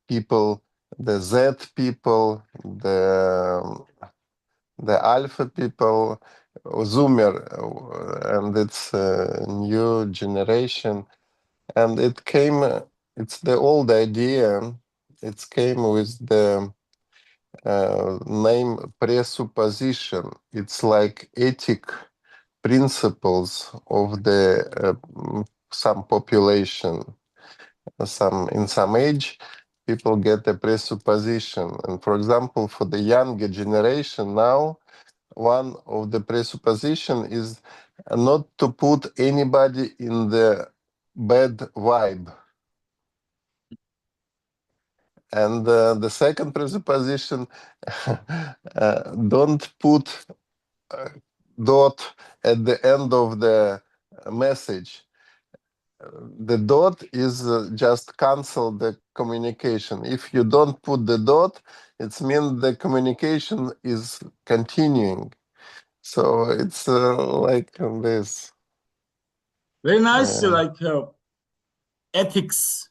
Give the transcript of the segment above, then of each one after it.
people, the Z people, the Alpha people, Zoomer, and it's a new generation. And it came, it's the old idea. It came with the name presupposition. It's like ethic principles of the some population. In some age, people get a presupposition. And for example, for the younger generation now, one of the presupposition is not to put anybody in the bad vibe. And the second presupposition, don't put dot at the end of the message. The dot is just cancel the communication. If you don't put the dot, it means the communication is continuing. So it's like this. Very nice, like ethics.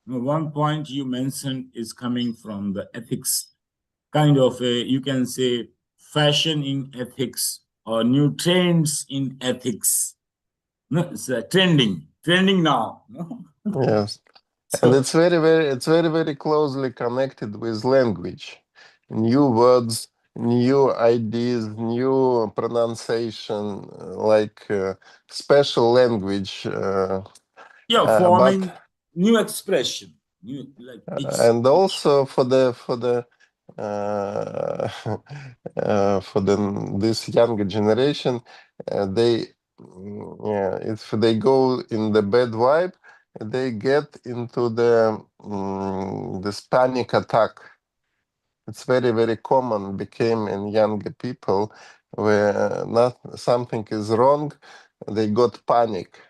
One point you mentioned is coming from the ethics, kind of you can say fashion in ethics or new trends in ethics. No, it's trending now. No? Yes. So, And it's very closely connected with language. New words, new ideas, new pronunciation, like special language. yeah, But forming new expression. New, like and also for the uh, for this younger generation, they yeah, if they go in the bad vibe, they get into this panic attack. It's very common became in younger people where not something is wrong, they got panic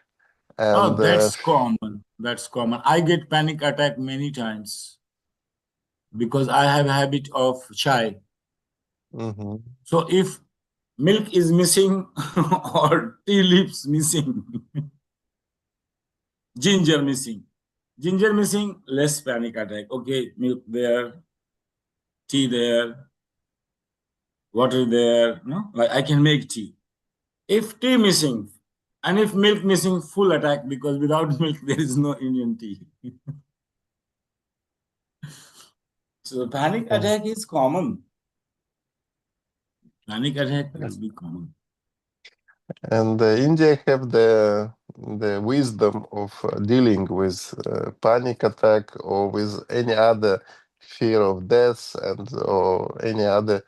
oh, and that's common. That's common. I get panic attack many times because I have a habit of chai. mhm, So if milk is missing or tea leaves missing, ginger missing, less panic attack. Okay, milk there, tea there, water there. No, like I can make tea. If tea missing and if milk missing, full attack because without milk there is no Indian tea. So panic mhm. attack is common. Panic attack will be common. And India have the wisdom of dealing with panic attack or with any other fear of death and or any other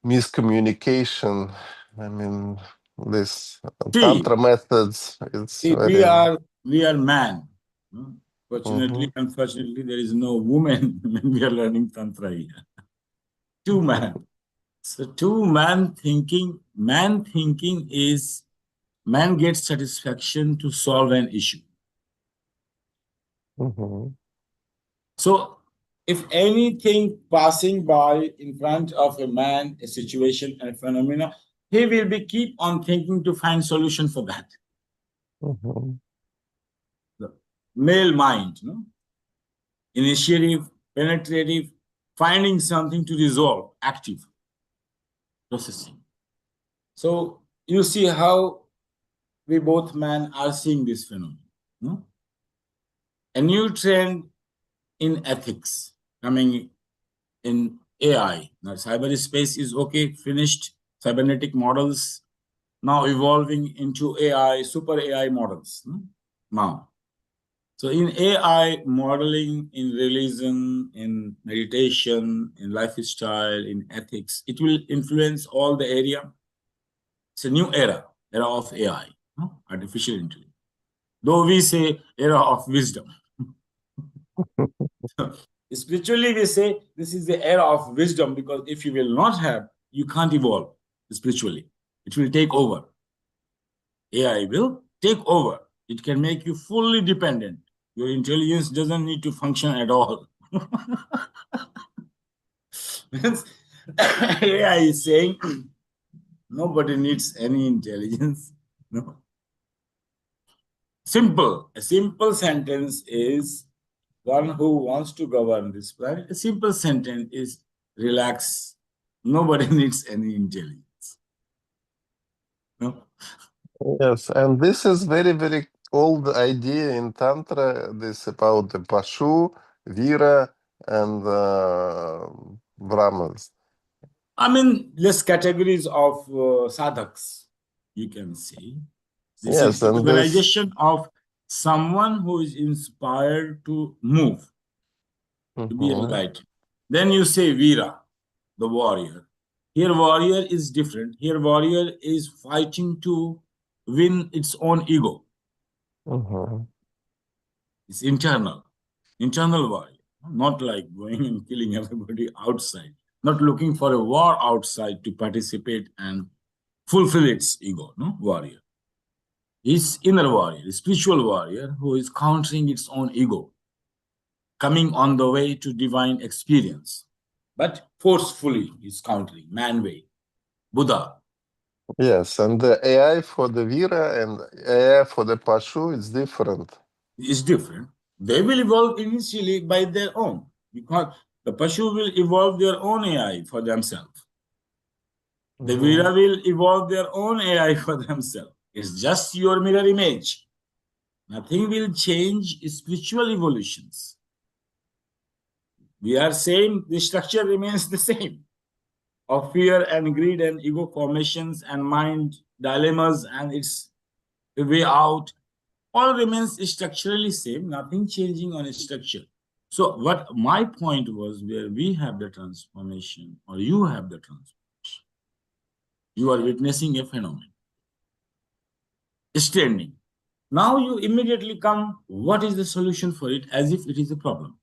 miscommunication. I mean, this See, tantra methods. It's see, very. we are man. No? Fortunately, Mhm, unfortunately, there is no woman when we are learning tantra here. Two man. So man thinking is man gets satisfaction to solve an issue. mhm, So if anything passing by in front of a man, a situation, a phenomena, he will be keep on thinking to find solution for that. mhm, The male mind, no? Initiative, penetrative, finding something to resolve, active, processing. So you see how we both men are seeing this phenomenon. No? A new trend in ethics coming in AI. Now, cyberspace is okay, finished. Cybernetic models now evolving into AI, super AI models. Now, so in AI modeling, in religion, in meditation, in lifestyle, in ethics, it will influence all the area. It's a new era of AI, artificial intelligence. Though we say era of wisdom. Spiritually, we say this is the era of wisdom because if you will not have, you can't evolve spiritually. It will take over. AI will take over. It can make you fully dependent. Your intelligence doesn't need to function at all. AI is saying nobody needs any intelligence. No. Simple. A simple sentence is one who wants to govern this planet, a simple sentence is relax. Nobody needs any intelligence. No? Yes, and this is very, very old idea in Tantra, this about the Pashu, Vira, and Brahmans. I mean, less categories of sadhaks, you can say. This is Yes, the and this. organization of someone who is inspired to move, to be Mhm, enlightened. Then you say Veera, the warrior. Here, warrior is different. Here, warrior is fighting to win its own ego. mhm. It's internal warrior, not like going and killing everybody outside, not looking for a war outside to participate and fulfill its ego, no warrior. Is inner warrior, spiritual warrior who is countering its own ego, coming on the way to divine experience, but forcefully is countering, man way, Buddha. Yes, and the AI for the Vira and AI for the Pashu is different. Is different. They will evolve initially by their own, because the Pashu will evolve their own AI for themselves. The Mhm. Vira will evolve their own AI for themselves. It's just your mirror image. Nothing will change spiritual evolutions. We are saying the structure remains the same of fear and greed and ego formations and mind dilemmas and its way out. All remains structurally same, nothing changing on its structure. So what my point was, where we have the transformation or you have the transformation, you are witnessing a phenomenon, standing. Now you immediately come, what is the solution for it, as if it is a problem.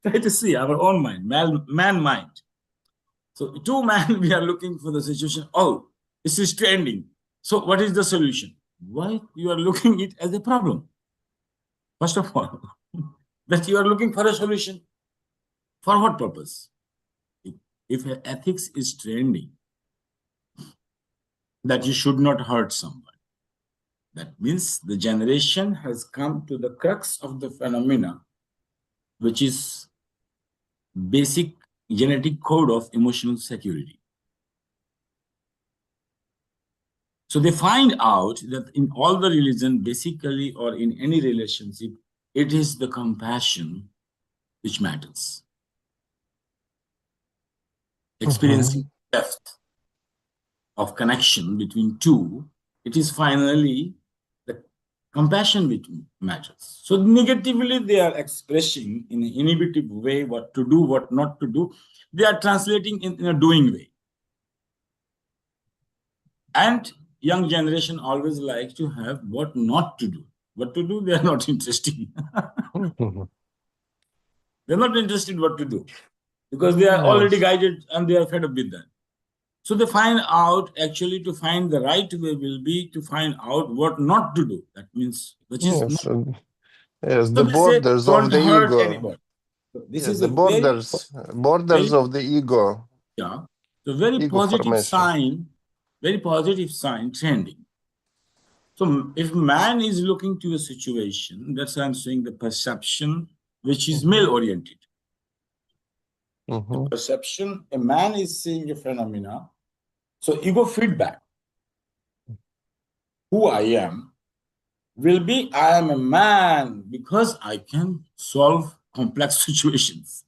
Try to see our own mind, man mind. So two man, we are looking for the situation. Oh, this is trending. So what is the solution? Why you are looking it as a problem? First of all, that you are looking for a solution. For what purpose? If ethics is trending, that you should not hurt someone. That means the generation has come to the crux of the phenomena, which is basic genetic code of emotional security. So they find out that in all the religion, basically, or in any relationship, it is the compassion which matters. Experiencing Mhm. depth of connection between two, it is finally the compassion which matters. So negatively, they are expressing in an inhibitive way what to do, what not to do. They are translating in a doing way. And young generation always like to have what not to do. What to do, they are not interested. Mhm. They're not interested what to do because they are already Yes, guided and they are fed up with that. So they find out, actually, to find the right way will be to find out what not to do. That means which is not. yes, yes. So The they say borders of don't the hurt ego. anybody. So this Yes, is the a borders very of the ego, yeah, so very ego positive formation. sign, very positive sign trending. So if man is looking to a situation, that's why I'm saying the perception, which is Mhm, male oriented. The mhm, perception, a man is seeing a phenomena. So ego feedback, who I am, will be I am a man because I can solve complex situations.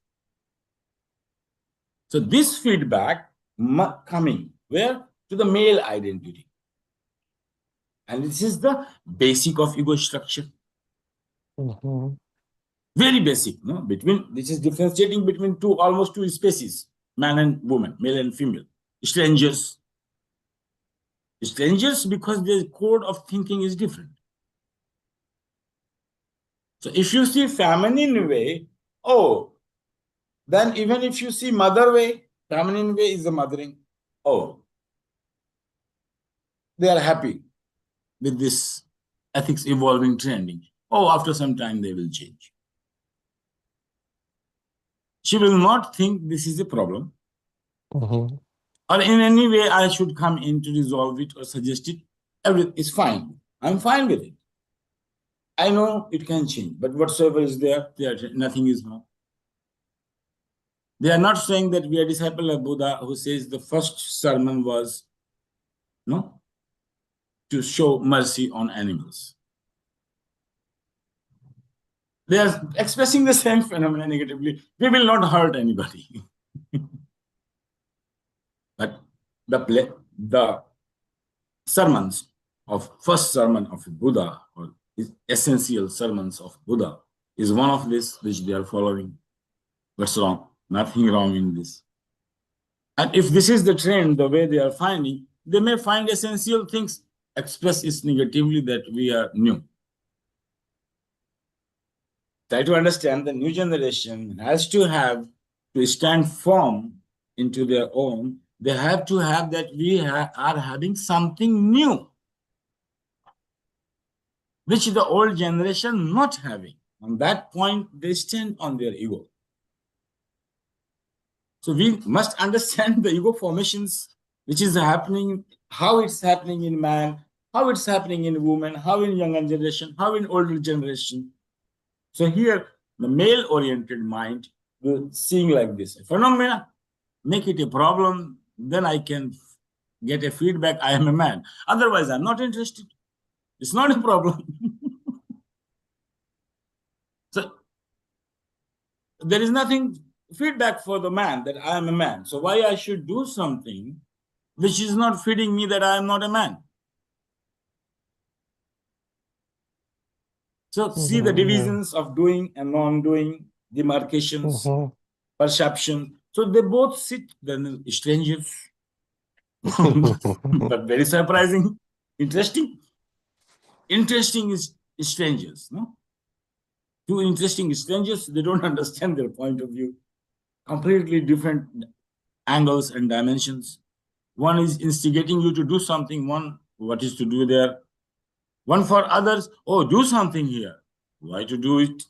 So this feedback coming where to the male identity. And this is the basic of ego structure. mhm. Very basic, no? Between this is differentiating between almost two species, man and woman, male and female. Strangers. Strangers because their code of thinking is different. So if you see feminine way, oh, then even if you see mother way, feminine way is the mothering. Oh, they are happy with this ethics evolving trending. Oh, after some time they will change. She will not think this is a problem Mhm. or in any way I should come in to resolve it or suggest it. Everything is fine. I'm fine with it. I know it can change, but whatsoever is there, nothing is wrong. They are not saying that we are disciple of Buddha who says the first sermon was to show mercy on animals. They are expressing the same phenomena negatively. We will not hurt anybody. But the sermons of first sermon of Buddha, or essential sermons of Buddha, is one of this which they are following. What's wrong? Nothing wrong in this. And if this is the trend, the way they are finding, they may find essential things expressed is negatively that we are new. Try to understand the new generation has to stand firm into their own. They have to have that we are having something new, which the old generation not having. On that point, they stand on their ego. So we must understand the ego formations, which is happening, how it's happening in man, how it's happening in woman, how in younger generation, how in older generation. So here, the male-oriented mind will seeing like this. A phenomena, make it a problem, then I can get a feedback, I am a man. Otherwise, I'm not interested. It's not a problem. So there is nothing feedback for the man that I am a man. So why I should do something which is not feeding me that I am not a man? So see the divisions of doing and non-doing, demarcations, perception. So they both sit, then strangers. But very surprising, interesting. Interesting is strangers, no? Two interesting strangers, they don't understand their point of view. Completely different angles and dimensions. One is instigating you to do something, one, what is to do there? One for others, oh, do something here. Why to do it?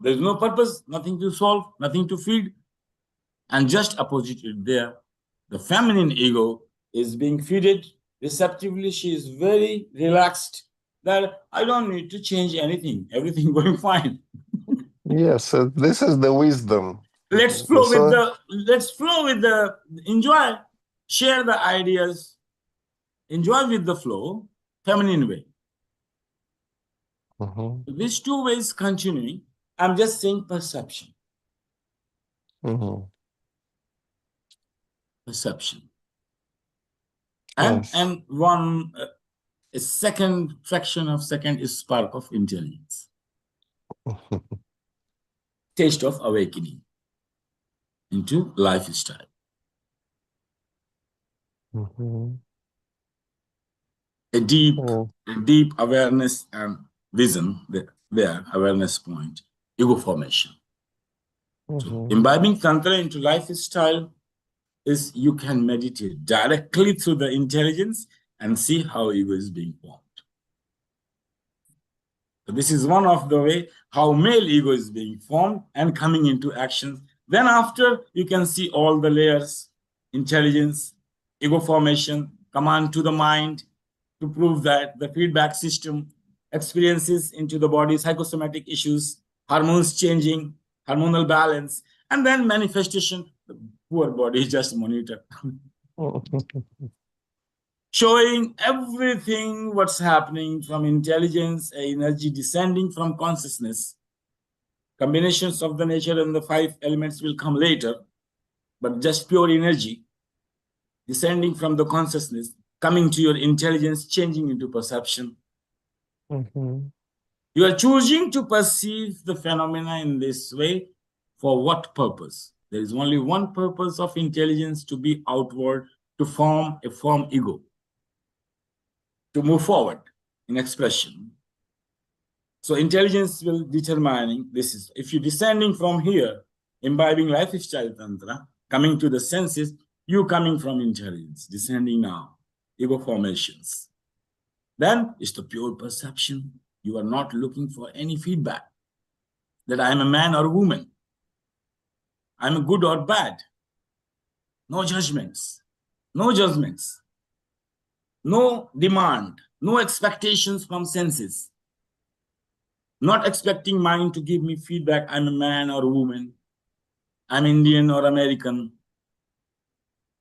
There's no purpose, nothing to solve, nothing to feed. And just opposite it there, the feminine ego is being feeded receptively. She is very relaxed that I don't need to change anything. Everything going fine. Yes, this is the wisdom. Let's flow with the enjoy, share the ideas, enjoy with the flow, feminine way. These two ways continuing, I'm just saying perception. Perception. And, yes. And one, a second fraction of second is spark of intelligence. Taste of awakening into lifestyle. A deep awareness and vision, there, awareness point, ego formation. So imbibing Tantra into lifestyle is you can meditate directly through the intelligence and see how ego is being formed. So this is one of the way how male ego is being formed and coming into action. Then after, you can see all the layers, intelligence, ego formation, command to the mind to prove that the feedback system experiences into the body, psychosomatic issues, hormones changing, hormonal balance, and then manifestation. The poor body is just monitor. Showing everything what's happening from intelligence, energy descending from consciousness. Combinations of the nature and the 5 elements will come later, but just pure energy descending from the consciousness, coming to your intelligence, changing into perception. You are choosing to perceive the phenomena in this way. For what purpose? There is only one purpose of intelligence: to be outward, to form a firm ego, to move forward in expression. So intelligence will determine this is, if you're descending from here, imbibing lifestyle tantra, coming to the senses, you coming from intelligence, descending now, ego formations. Then it's the pure perception. You are not looking for any feedback that I am a man or a woman. I'm a good or bad. No judgments. No judgments. No demand. No expectations from senses. Not expecting mind to give me feedback. I'm a man or a woman. I'm Indian or American.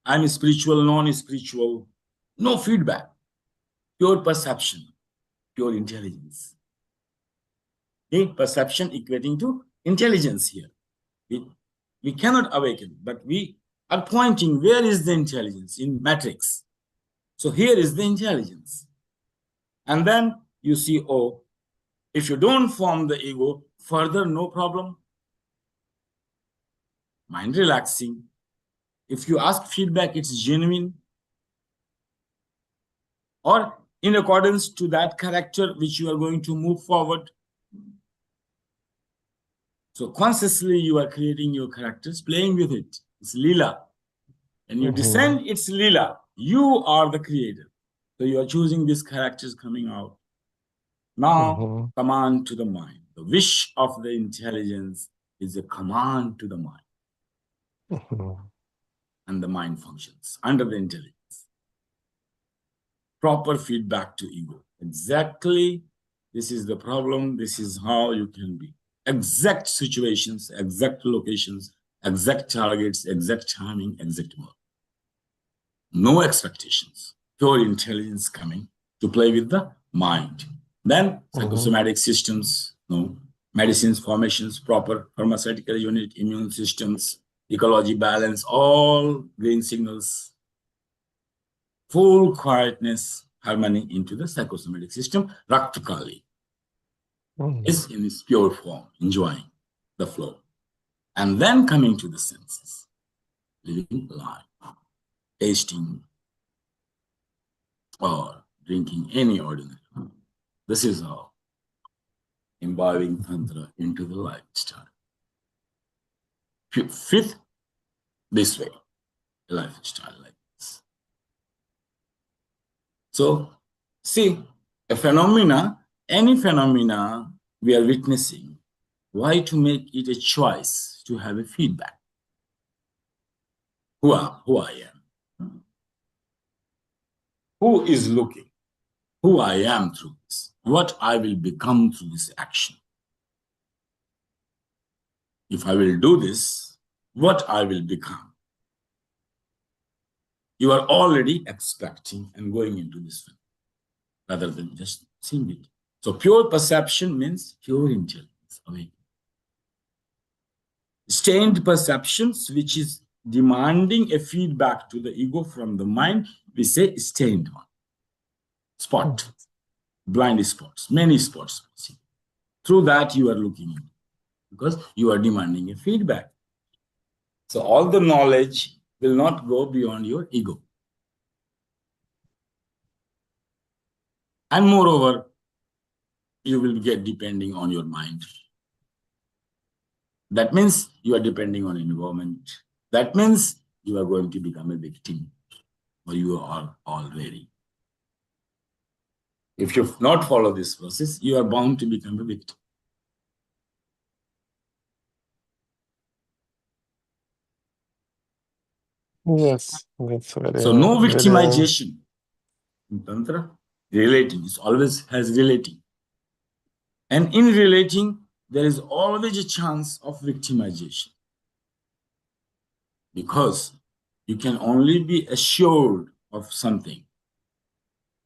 I'm spiritual, non-spiritual. No feedback. Pure perception, pure intelligence. Okay? Perception equating to intelligence here. We cannot awaken, but we are pointing where is the intelligence in matrix. So here is the intelligence. And then you see, oh, if you don't form the ego, further, no problem. Mind relaxing. If you ask feedback, it's genuine. Or in accordance to that character which you are going to move forward. So consciously you are creating your characters, playing with it. It's lila. When you descend, it's lila. You are the creator. So you are choosing these characters coming out. Now, command to the mind. The wish of the intelligence is a command to the mind. And the mind functions under the intelligence. Proper feedback to ego. Exactly, this is the problem. This is how you can be. Exact situations, exact locations, exact targets, exact timing, exact mode. No expectations. Pure intelligence coming to play with the mind. Then psychosomatic systems, no medicines, formations, proper pharmaceutical unit, immune systems, ecology balance, all green signals, full quietness, harmony into the psychosomatic system. Raktakali is in its pure form, enjoying the flow. And then coming to the senses, living life, tasting or drinking any ordinary. This is how imbibing Tantra into the lifestyle. Fifth, this way, a lifestyle like this. So, see, a phenomena, any phenomena we are witnessing, why to make it a choice to have a feedback? Who I am? Who is looking? Who I am through this? What I will become through this action? If I will do this, what I will become? You are already expecting and going into this film, rather than just seeing it. So pure perception means pure intelligence. Stained perceptions, which is demanding a feedback to the ego from the mind, we say stained one. Spot, blind spots, many spots. See. Through that you are looking in, because you are demanding a feedback. So all the knowledge will not go beyond your ego. And moreover, you will get depending on your mind. That means you are depending on environment. That means you are going to become a victim, or you are already. If you not follow this process, you are bound to become a victim. Yes, that's very, So no very. victimization in Tantra. Relating, it always has relating. And in relating, there is always a chance of victimization. Because you can only be assured of something,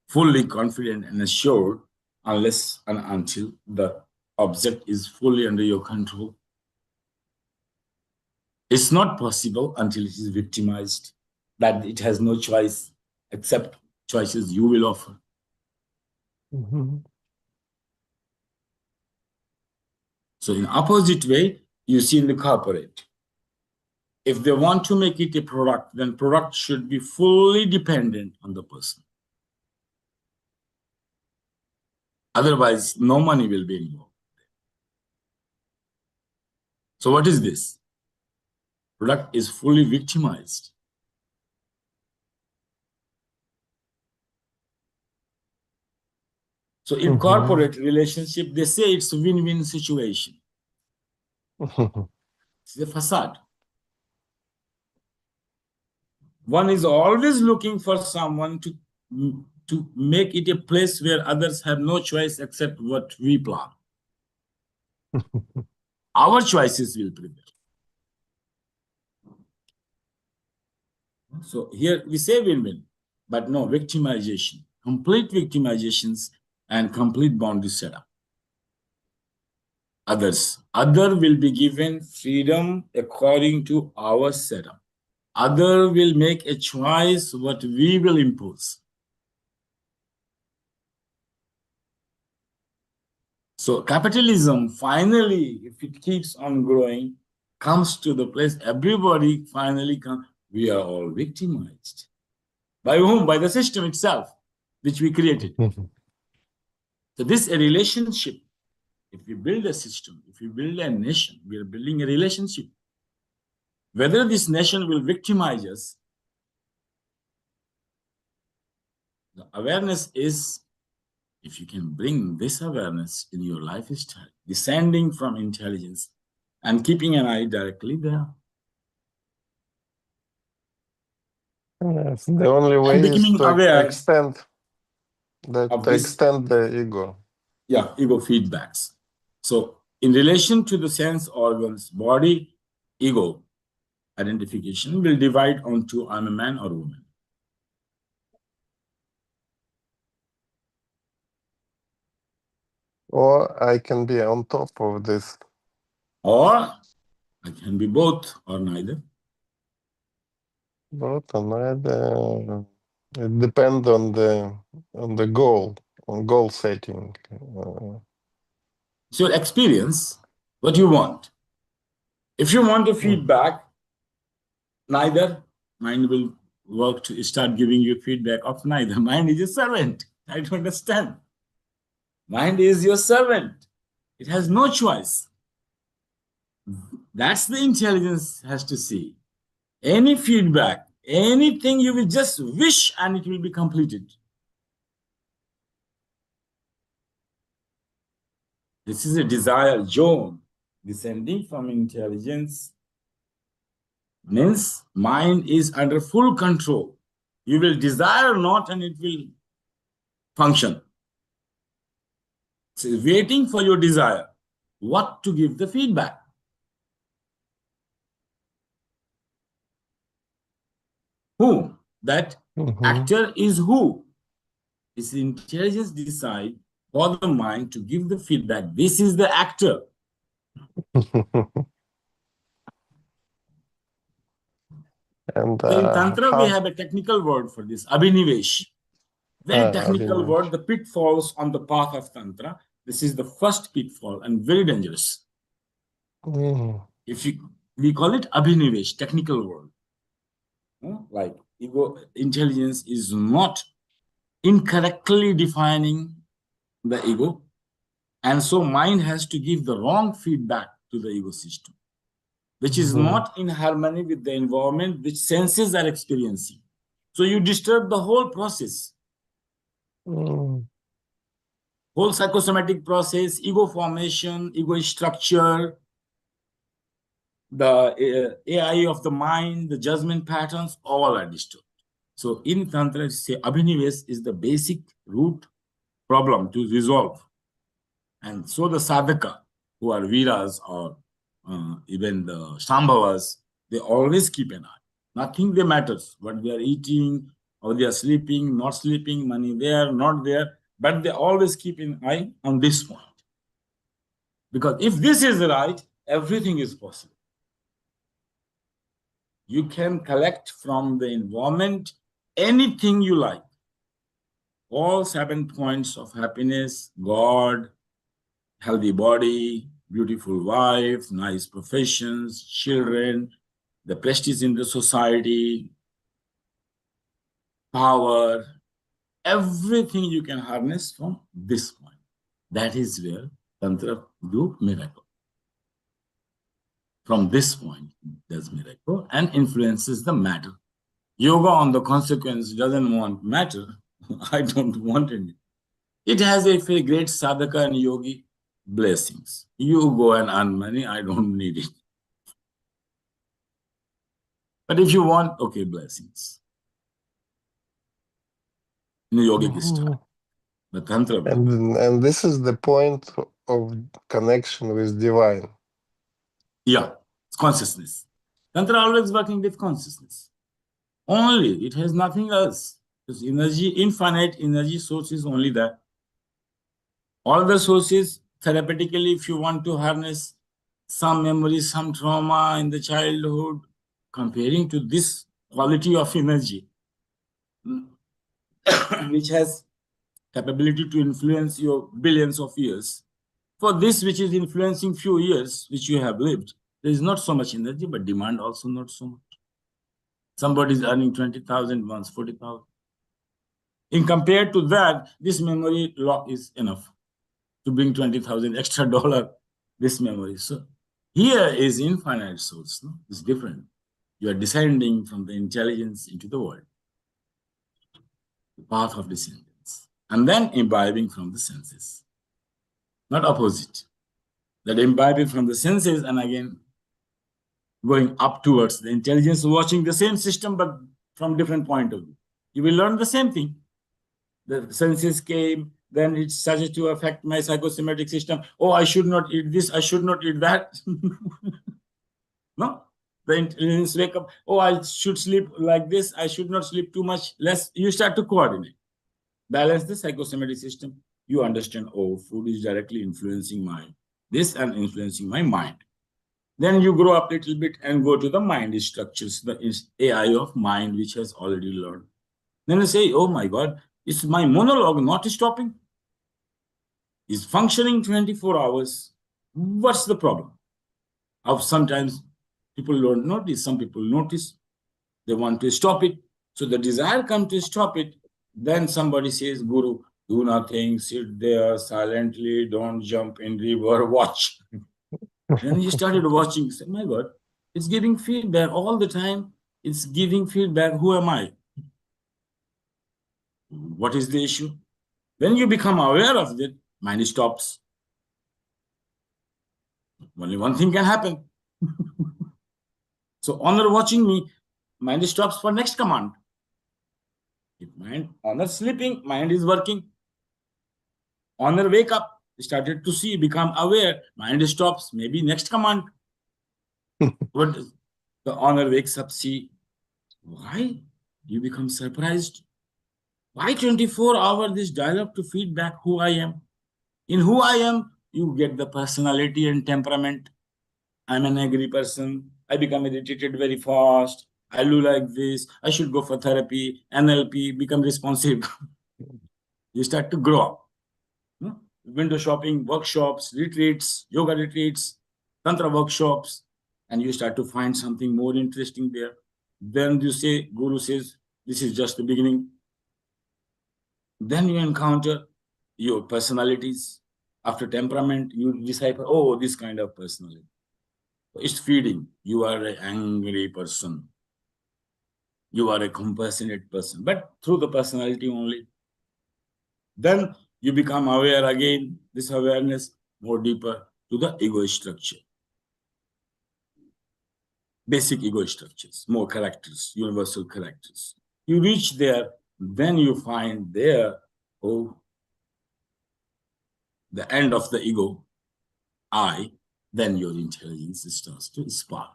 fully confident and assured, unless and until the object is fully under your control. It's not possible until it is victimized, that it has no choice except choices you will offer. So in opposite way, you see in the corporate, if they want to make it a product, then product should be fully dependent on the person. Otherwise, no money will be involved. So what is this? Product is fully victimized. So in corporate relationship, they say it's a win-win situation. It's a facade. One is always looking for someone to to make it a place where others have no choice except what we plan. Our choices will prevail. So here we say win-win, but no victimization, complete victimizations and complete boundary setup. Other will be given freedom according to our setup. Other will make a choice what we will impose. So capitalism, finally, if it keeps on growing, comes to the place everybody finally comes. We are all victimized. By whom? By the system itself, which we created. So this is a relationship. If we build a system, if we build a nation, we are building a relationship. Whether this nation will victimize us, the awareness is, if you can bring this awareness in your lifestyle, descending from intelligence and keeping an eye directly there. Yes, the only way is becoming to aware extend of this, the ego. Yeah, ego feedbacks. So in relation to the sense organs, body, ego identification will divide onto I'm a man or woman. Or I can be on top of this. Or I can be both or neither. Both or neither. It depends on the goal, on goal setting. It's your experience, what you want. If you want a feedback, neither, mind will work to start giving you feedback of neither. Mind is a servant. I don't understand. Mind is your servant. It has no choice. That's the intelligence has to see. Any feedback, anything you will just wish and it will be completed. This is a desire zone descending from intelligence. Means mind is under full control. You will desire or not and it will function. It's waiting for your desire. What to give the feedback? Who? That actor is who? It's the intelligence decide for the mind to give the feedback. This is the actor. And So in Tantra, we have a technical word for this, abhinivesh. Very technical word, the pitfalls on the path of Tantra. This is the first pitfall and very dangerous. If we call it abhinivesh, technical word. Like ego intelligence is not incorrectly defining the ego. And so mind has to give the wrong feedback to the ego system, which is not in harmony with the environment which senses are experiencing. So you disturb the whole process. Whole psychosomatic process, ego formation, ego structure, the AI of the mind, the judgment patterns, all are disturbed. So in Tantra, say abhinivesh is the basic root problem to resolve. And so the sadhaka, who are viras or even the shambhavas, they always keep an eye. Nothing they matters, what they are eating, how they are sleeping, not sleeping, money there, not there, but they always keep an eye on this point. Because if this is right, everything is possible. You can collect from the environment anything you like. All 7 points of happiness, God, healthy body, beautiful wife, nice professions, children, the prestige in the society, power, everything you can harness from this point. That is where Tantra do miracle. From this point, does miracle and influences the matter. Yoga on the consequence doesn't want matter. I don't want any. It has a very great sadhaka and yogi blessings. You go and earn money, I don't need it. But if you want, okay, blessings. in a yogic style, the Tantra way. And this is the point of connection with divine. Yeah, it's consciousness. Tantra always working with consciousness. Only, it has nothing else. Because energy, infinite energy source is only that. All the sources, therapeutically, if you want to harness some memory, some trauma in the childhood, comparing to this quality of energy, which has capability to influence your billions of years. For this, which is influencing few years, which you have lived, there is not so much energy, but demand also not so much. Somebody is earning 20,000 once, 40,000. In compared to that, this memory lock is enough to bring 20,000 extra dollar, this memory. So here is infinite source. No? It's different. You are descending from the intelligence into the world, the path of descendants, and then imbibing from the senses, not opposite. That imbibing from the senses and again going up towards the intelligence, watching the same system, but from different point of view. You will learn the same thing. The senses came, then it started to affect my psychosomatic system. Oh, I should not eat this, I should not eat that. No? The intelligence wake up, oh, I should sleep like this, I should not sleep too much, less. You start to coordinate. Balance the psychosomatic system. You understand, oh, food is directly influencing my this and influencing my mind. Then you grow up a little bit and go to the mind structures, the AI of mind, which has already learned. Then you say, oh my God, is my monologue not stopping? Is functioning 24 hours? What's the problem? Sometimes people don't notice, some people notice, they want to stop it. So the desire comes to stop it. Then somebody says, Guru, do nothing, sit there silently, don't jump in river, watch. Then you started watching, say, my God, it's giving feedback all the time. It's giving feedback. Who am I? What is the issue? When you become aware of it, mind stops. Only one thing can happen. So honor watching me, mind stops for next command. If mind honor sleeping, mind is working. Honor wake up, started to see, become aware, mind stops, maybe next command. But the honor wakes up, see, why? You become surprised. Why 24 hours this dialogue to feedback who I am? In who I am, you get the personality and temperament. I'm an angry person. I become irritated very fast. I do like this. I should go for therapy, NLP, become responsive. You start to grow up. Window shopping, workshops, retreats, yoga retreats, tantra workshops, and you start to find something more interesting there. Then you say, Guru says, this is just the beginning. Then you encounter your personalities. After temperament, you decipher, oh, this kind of personality. It's feeding. You are an angry person. You are a compassionate person, but through the personality only. Then you become aware again, this awareness more deeper to the ego structure. Basic ego structures, more characters, universal characters. You reach there, then you find there, oh, the end of the ego, I, then your intelligence starts to spark.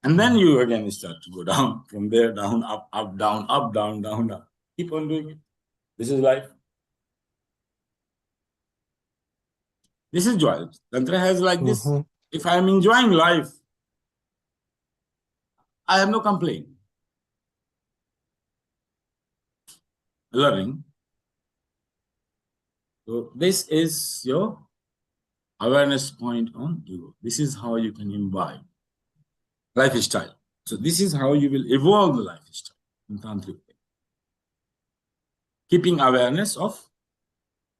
And then you again start to go down, from there down, up, down, up, down, down, up. Keep on doing it. This is life. This is joy. Tantra has like this. If I am enjoying life, I have no complaint. Learning. So this is your awareness point on ego. This is how you can imbibe lifestyle. So this is how you will evolve the lifestyle in tantric way. Keeping awareness of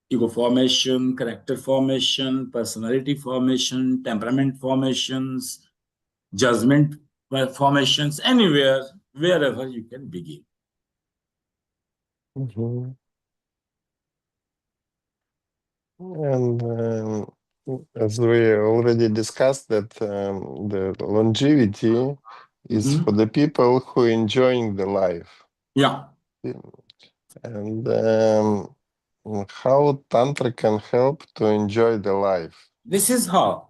ego formation, character formation, personality formation, temperament formations, judgment formations, anywhere, wherever you can begin. And as we already discussed, that the longevity is for the people who are enjoying the life. Yeah. And how Tantra can help to enjoy the life. This is how.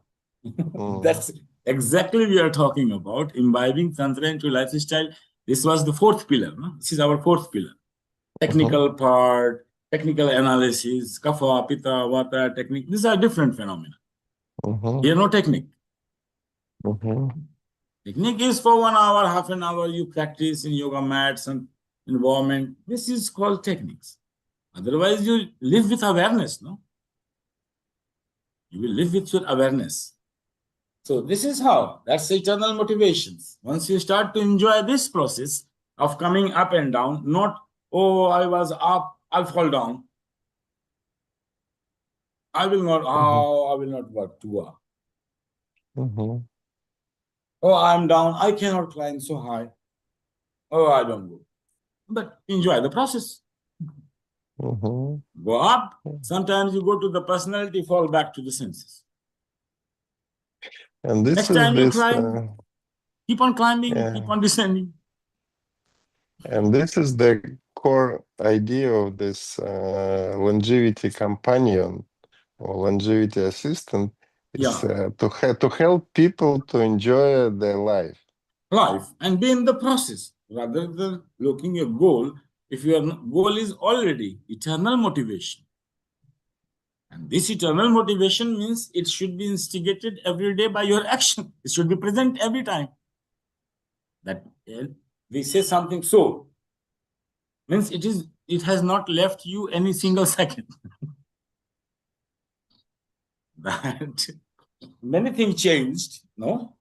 That's exactly we are talking about, imbibing Tantra into lifestyle. This was the fourth pillar. No? This is our fourth pillar. Technical part, technical analysis, kapha, pitta, vata, technique. These are different phenomena. Here, no technique. Technique is for 1 hour, half an hour, you practice in yoga mats and environment. This is called techniques. Otherwise, you live with awareness, no? You will live with your awareness. So this is how, that's eternal motivations. Once you start to enjoy this process of coming up and down, not, oh, I was up, I'll fall down. I will not, I will not work to up. Oh, I'm down, I cannot climb so high. Oh, I don't go. But enjoy the process. Go up. Sometimes you go to the personality, fall back to the senses. And this Next is time you this, climb, keep on climbing, keep on descending. and this is the core idea of this longevity companion or longevity assistant is to help people to enjoy their life. Life and be in the process rather than looking a goal. If your goal is already eternal motivation, and this eternal motivation means it should be instigated every day by your action. It should be present every time. That we say something so means it has not left you any single second. That many things changed, no?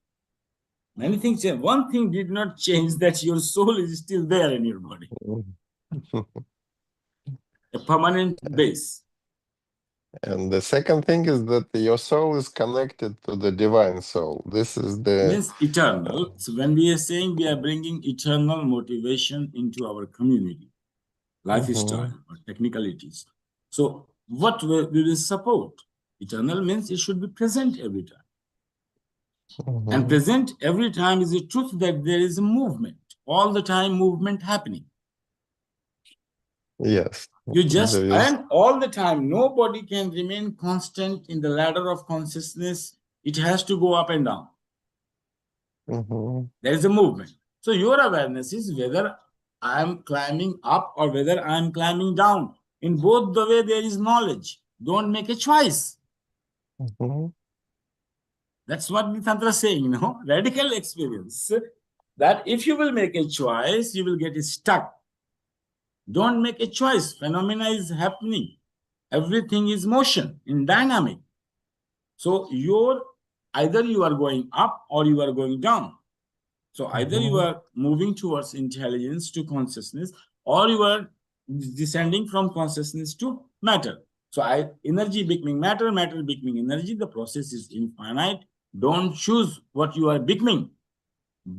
Many things changed. One thing did not change, that your soul is still there in your body. A permanent base. And the second thing is that your soul is connected to the divine soul. This is the means eternal. So when we are saying we are bringing eternal motivation into our community, lifestyle or technicalities. So what we will support? Eternal means it should be present every time. And present every time is the truth that there is a movement, all the time movement happening. Yes. You just, and all the time, nobody can remain constant in the ladder of consciousness. It has to go up and down. There is a movement. So your awareness is whether I am climbing up or whether I am climbing down. In both the way, there is knowledge. Don't make a choice. That's what the Tantra is saying, radical experience. That if you will make a choice, you will get stuck. Don't make a choice. Phenomena is happening. Everything is motion, in dynamic. So either you are going up or you are going down. So either you are moving towards intelligence to consciousness, or you are descending from consciousness to matter. So energy becoming matter, matter becoming energy. The process is infinite. Don't choose what you are becoming.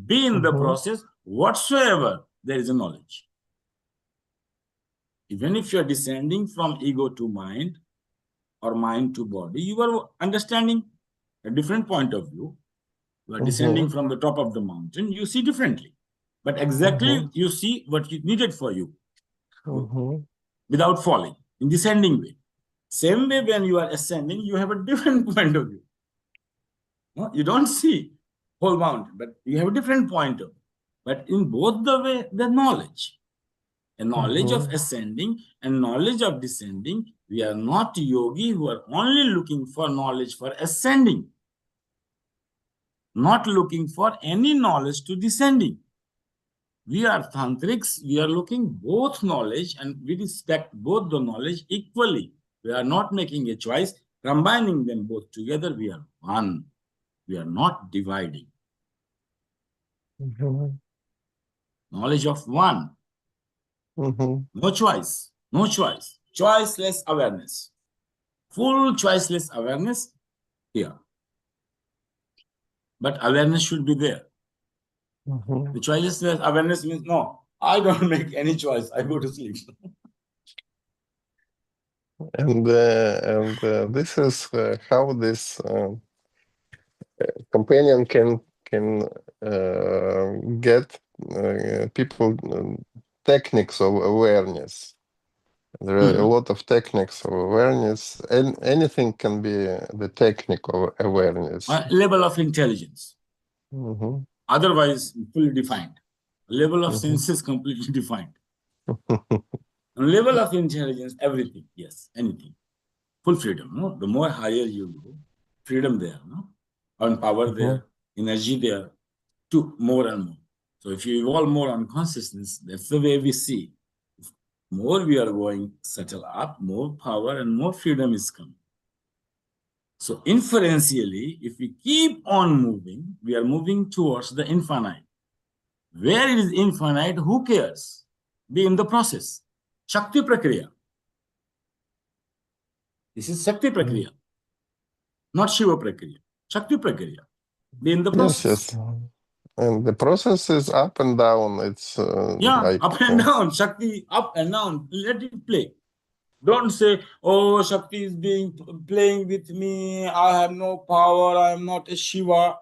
Be in the process whatsoever there is a knowledge. Even if you are descending from ego to mind or mind to body, you are understanding a different point of view. You are descending from the top of the mountain, you see differently. But exactly you see what is needed for you without falling in descending way. Same way when you are ascending, you have a different point of view. No? You don't see whole mountain, but you have a different point of view. But in both the way, the knowledge. A knowledge of ascending and knowledge of descending. We are not yogi who are only looking for knowledge for ascending, not looking for any knowledge to descending. We are tantrics, we are looking both knowledge and we respect both the knowledge equally. We are not making a choice, combining them both together, we are one. We are not dividing. Knowledge of one. No choice, no choice. Choiceless awareness. Full choiceless awareness here. But awareness should be there. The choiceless awareness means, no, I don't make any choice. I go to sleep. And this is how this companion can get people techniques of awareness. There are a lot of techniques of awareness, and anything can be the technique of awareness. Level of intelligence. Mm-hmm. Otherwise, fully defined. Level of Mm-hmm. senses completely defined. Level of intelligence, everything. Yes, anything. Full freedom. No? The more higher you go, freedom there, no? And power there, energy there, to more and more. So if you evolve more on consciousness, that's the way we see. More we are going settle up, more power and more freedom is coming. So inferentially, if we keep on moving, we are moving towards the infinite. Where it is infinite, who cares? Be in the process. Shakti Prakriya. This is Shakti Prakriya, not Shiva Prakriya. Shakti Prakriya. Be in the Yes, process. yes. And the process is up and down. It's Yeah, like up and down. Shakti, up and down. Let it play. Don't say, oh, Shakti is playing with me. I have no power. I am not a Shiva.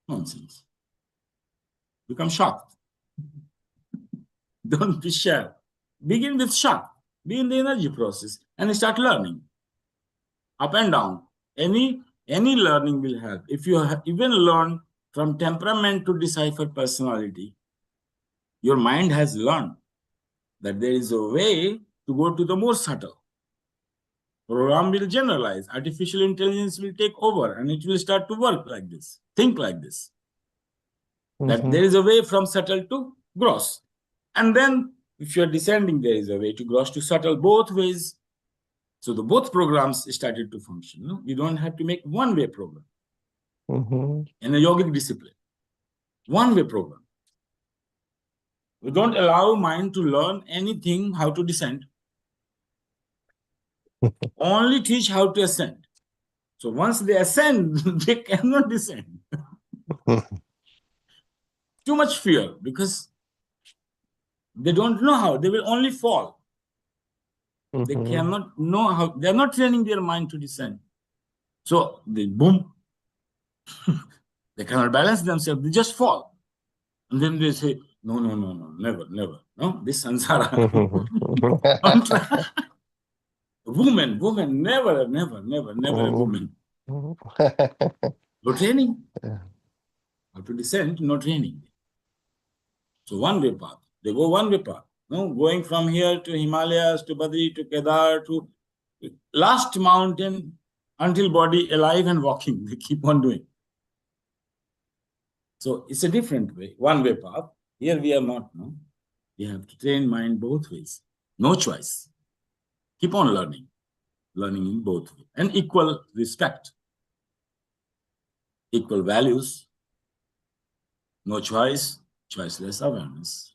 Nonsense. Become shocked. Don't be shy. Begin with shock. Be in the energy process and start learning. Up and down. Any learning will help. If you even learn from temperament to decipher personality, your mind has learned that there is a way to go to the more subtle. Program will generalize. Artificial intelligence will take over and it will start to work like this, think like this. That there is a way from subtle to gross. And then if you're descending, there is a way to gross to subtle, both ways. So the both programs started to function. No? You don't have to make one-way program in a yogic discipline. One-way program. We don't allow mind to learn anything how to descend. Only teach how to ascend. So once they ascend, they cannot descend. Too much fear because they don't know how. They will only fall. They cannot know how. They're not training their mind to descend. So they boom. They cannot balance themselves. They just fall. And then they say, no, no, no, no, never, never. No, this samsara. Woman, never, never, never, never a woman. No training. How to descend, no training. So one-way path. They go one-way path. No, going from here to Himalayas, to Badri, to Kedar, to last mountain until body alive and walking. They keep on doing. So it's a different way, one-way path. Here we are not. No, we have to train mind both ways. No choice. Keep on learning, learning in both ways, and equal respect, equal values. No choice, choiceless awareness.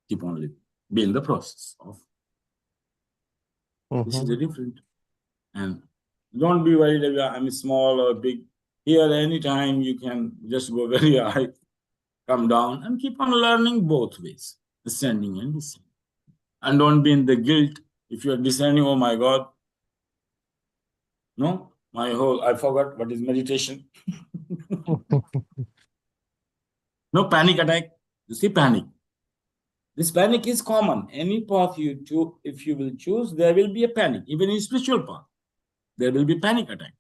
Keep on living. Be in the process of. This is the different. And don't be worried if I'm small or big. Here, anytime you can just go very high, come down, and keep on learning both ways, ascending and descending. And don't be in the guilt if you're descending, oh my God. No, I forgot what is meditation. No panic attack. You see, panic. This panic is common. Any path you choose, if you will choose, there will be a panic. Even in spiritual path, there will be panic attack.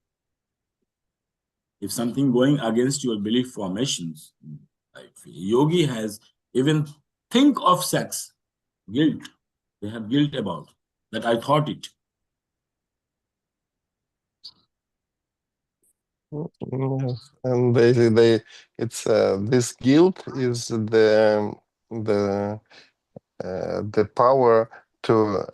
If something going against your belief formations, if yogi has even think of sex, guilt. They have guilt about that. I thought it. And it's this guilt is the power to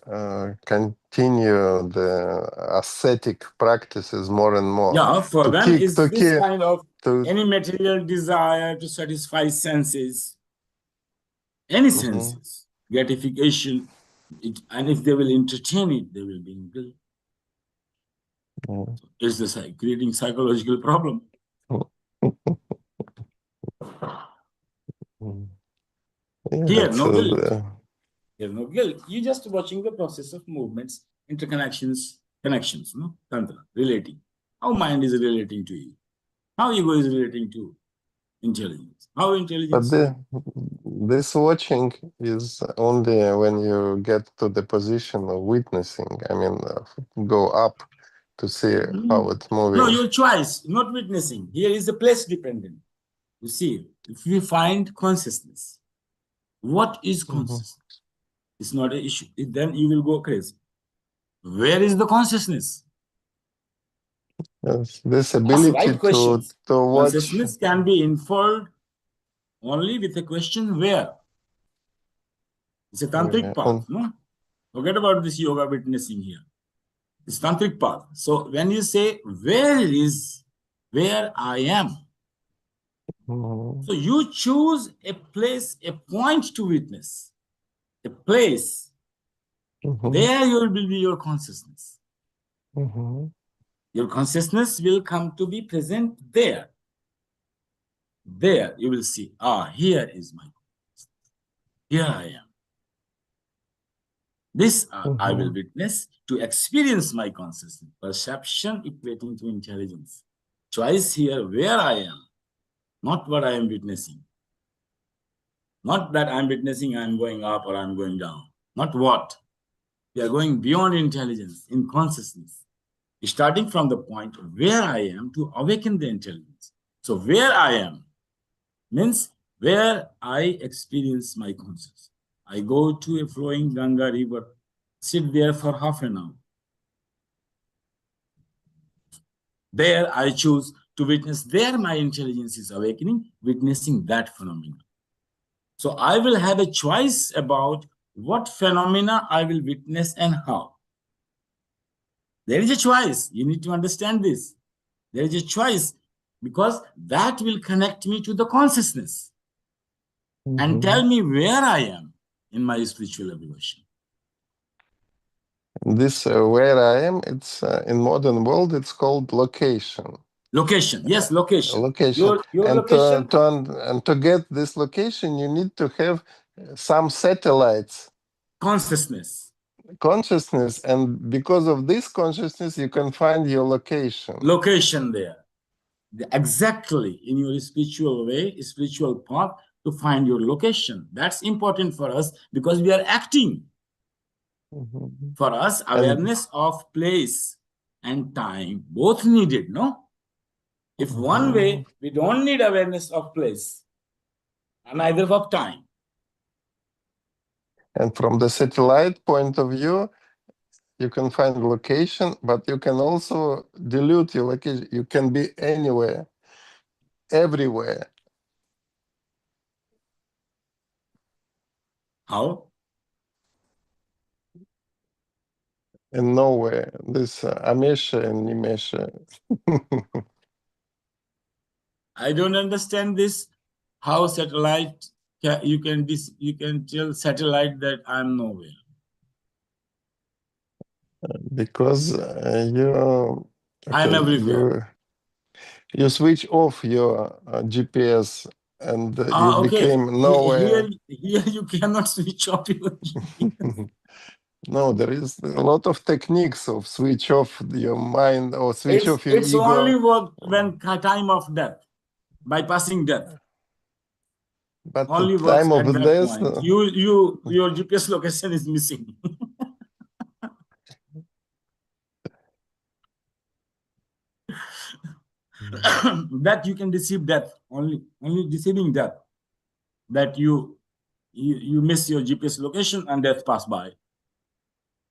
continue the ascetic practices more and more. Yeah, for To them keep, is to this keep, kind of to. any material desire to satisfy senses, any senses, gratification, and if they will entertain it, they will be in guilt. It's the creating psychological problem. Here, no guilt. Here, no guilt. You're just watching the process of movements, interconnections, connections, no? Tantra, relating. How mind is relating to you. How ego is relating to you. intelligence. How But intelligence? this watching is only when you get to the position of witnessing. I mean, go up to see how it's No, moving. your choice, not witnessing. Here is the place dependent. You see, if we find consciousness, what is consciousness? It's not an issue. Then you will go crazy. Where is the consciousness? Yes, this Ask ability right questions. to watch. Consciousness can be inferred only with a question where. It's a tantric path, no? Forget about this yoga witnessing here. It's tantric path. So when you say, where I am? So you choose a place, a point to witness, a place. There will be your consciousness. Your consciousness will come to be present there. There you will see, here is my consciousness. Here I am. This I will witness to experience my consciousness. Perception equating to intelligence. Choice here where I am, not what I am witnessing. Not that I'm witnessing I'm going up or I'm going down. Not what. We are going beyond intelligence in consciousness. Starting from the point where I am to awaken the intelligence. So where I am means where I experience my consciousness. I go to a flowing Ganga river, sit there for half an hour. There I choose to witness, there my intelligence is awakening, witnessing that phenomenon. So I will have a choice about what phenomena I will witness and how. There is a choice. You need to understand this. There is a choice because that will connect me to the consciousness and tell me where I am in my spiritual evolution. This where I am, it's in modern world, it's called location. Location, yes, location. Location. Your And location. to get this location, you need to have some satellites. Consciousness. Consciousness, and because of this consciousness, you can find your location. Location there. Exactly in your spiritual way, spiritual path, to find your location. That's important for us because we are acting. For us, awareness of place and time, both needed, no? If one way, we don't need awareness of place, and neither of time. And from the satellite point of view, you can find location, but you can also dilute your location. You can be anywhere, everywhere. How? And nowhere. This Amesha and Nimesha. I don't understand this. How satellite you can tell satellite that I'm nowhere. Because I'm everywhere. you switch off your GPS and you Okay. became nowhere. Here you cannot switch off your GPS. No, there is a lot of techniques of switch off your mind or switch off your It's only ego. work when time of death, bypassing death. But the Only works time at of that death, point. Your GPS location is missing. That you can deceive death, only deceiving death. That you miss your GPS location and death pass by.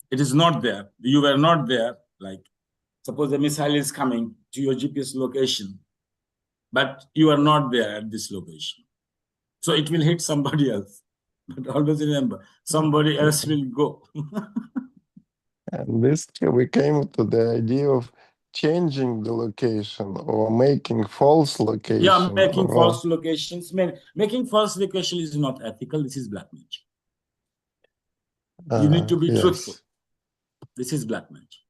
It is not there. You were not there. Like suppose a missile is coming to your GPS location, but you are not there at this location. So it will hit somebody else. But always remember, somebody else will go. and this we came to the idea of changing the location or making false location. Yeah, making false locations. Making false location is not ethical. This is black magic. You need to be truthful. This is black magic.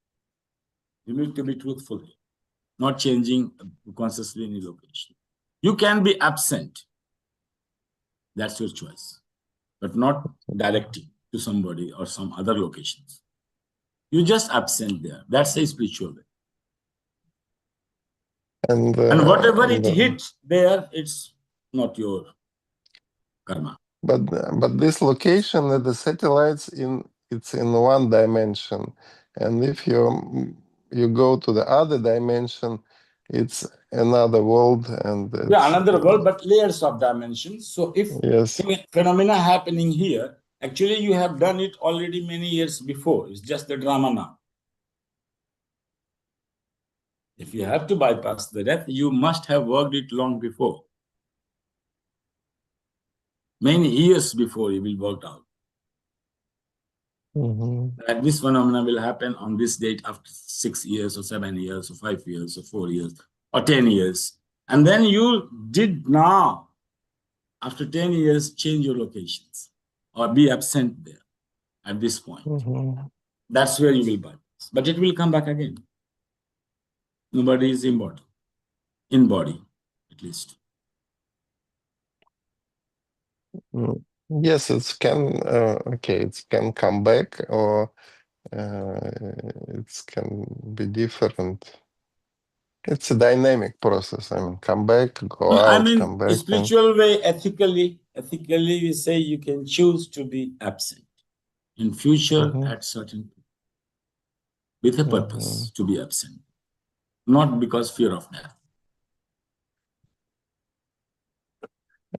You need to be truthful, not changing consciously any location. You can be absent. That's your choice, but not directing to somebody or some other locations. You just absent there. That's a spiritual way. And whatever it hits there, it's not your karma. But this location at the satellites it's in one dimension, and if you go to the other dimension, it's another world, and Yeah, it's another world, but layers of dimensions. So if yes. phenomena happening here, actually you have done it already many years before. It's just the drama now. If you have to bypass the death, you must have worked it long before. Many years before you will work out. That this phenomena will happen on this date after 6 years or 7 years or 5 years or 4 years or 10 years. And then you did now, after 10 years, change your locations or be absent there at this point. That's where you will bypass. But it will come back again. Nobody is immortal. In body, at least. Yes, it can okay, it can come back, or it can be different. It's a dynamic process. I mean, come back, go No, I out, mean, come back, and spiritual way, ethically, we say you can choose to be absent in future at certain with a purpose to be absent, not because fear of death.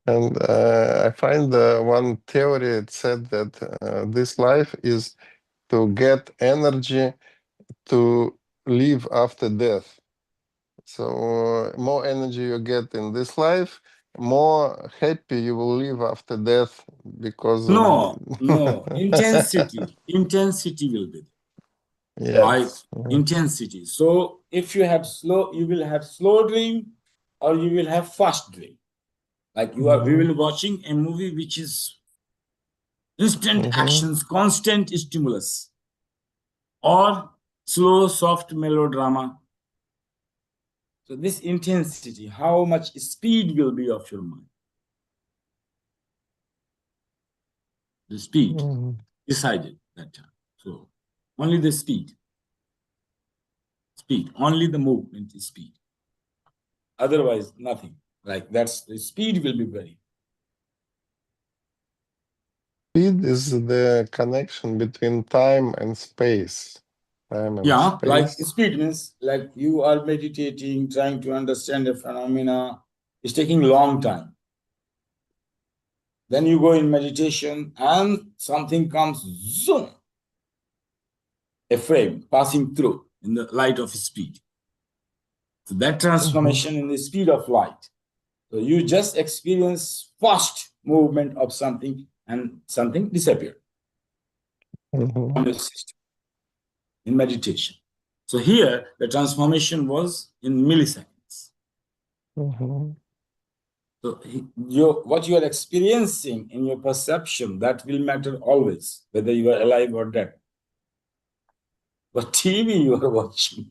And I find one theory, it said that this life is to get energy to live after death. So more energy you get in this life, more happy you will live after death because of No, intensity will be there. Like yes. intensity. So if you have slow, you will have slow dream or you will have fast dream. Like we will watching a movie which is instant actions, constant stimulus, or slow, soft melodrama. So this intensity, how much speed will be of your mind? The speed decided that time. So only the speed, only the movement is speed. Otherwise, nothing. Like that's the speed will be very. Speed is the connection between time and space. Time and Yeah, like space. speed means like you are meditating, trying to understand a phenomena. It's taking a long time. Then you go in meditation and something comes, zoom, a frame passing through in the light of speed. So that transformation in the speed of light. So you just experience fast movement of something and something disappeared from your system in meditation. So here the transformation was in milliseconds. So what you are experiencing in your perception, that will matter always, whether you are alive or dead. But TV you are watching,